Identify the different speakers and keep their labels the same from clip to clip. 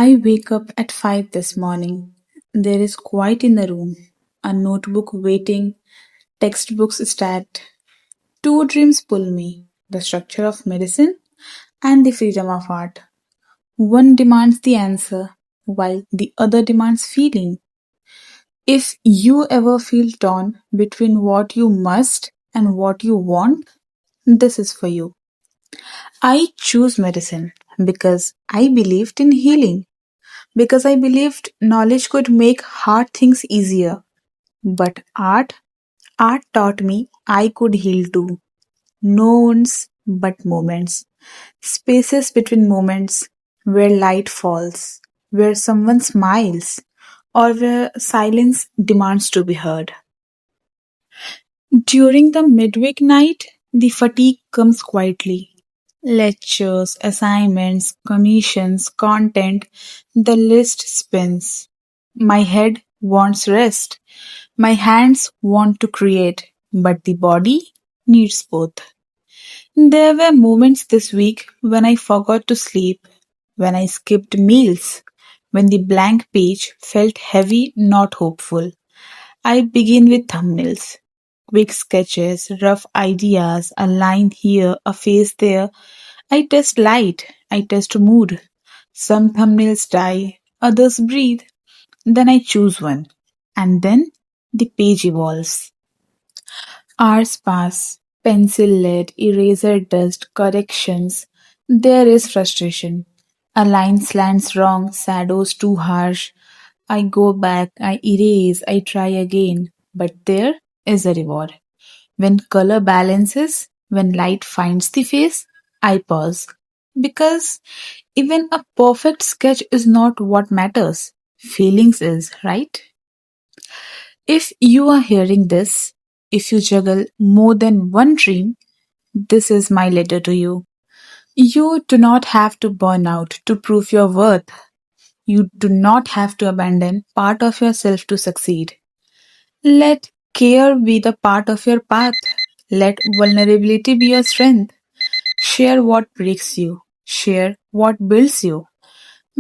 Speaker 1: I wake up at 5 this morning. There is quiet in the room, a notebook waiting, textbooks stacked. Two dreams pull me, the structure of medicine and the freedom of art. One demands the answer, while the other demands feeling. If you ever feel torn between what you must and what you want, this is for you. I choose medicine because I believed in healing, because I believed knowledge could make hard things easier. But art taught me I could heal too. No wounds, but moments. Spaces between moments where light falls, where someone smiles, or where silence demands to be heard. During the midweek night, the fatigue comes quietly. Lectures, assignments, commissions, content, the list spins. My head wants rest. My hands want to create, but the body needs both. There were moments this week when I forgot to sleep, when I skipped meals, when the blank page felt heavy, not hopeful. I begin with thumbnails, quick sketches, rough ideas, a line here, a face there. I test light, I test mood. Some thumbnails die, others breathe. Then I choose one. And then the page evolves. Hours pass, pencil lead, eraser dust, corrections. There is frustration. A line slants wrong, shadows too harsh. I go back, I erase, I try again. But there is a reward. When color balances, when light finds the face, I pause. Because even a perfect sketch is not what matters. Feelings is, right? If you are hearing this, if you juggle more than one dream, this is my letter to you. You do not have to burn out to prove your worth. You do not have to abandon part of yourself to succeed. Let care be the part of your path. Let vulnerability be your strength. Share what breaks you. Share what builds you.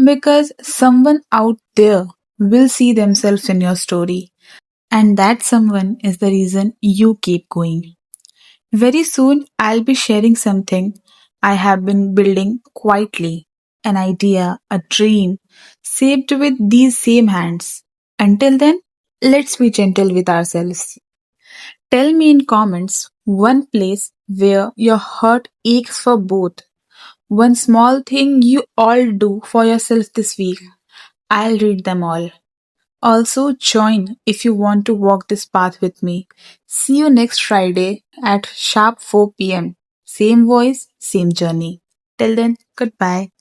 Speaker 1: Because someone out there will see themselves in your story. And that someone is the reason you keep going. Very soon, I'll be sharing something I have been building quietly, an idea, a dream, shaped with these same hands. Until then, let's be gentle with ourselves. Tell me in comments one place where your heart aches for both. One small thing you all do for yourself this week. I'll read them all. Also, join if you want to walk this path with me. See you next Friday at sharp 4 pm. Same voice, same journey. Till then, goodbye.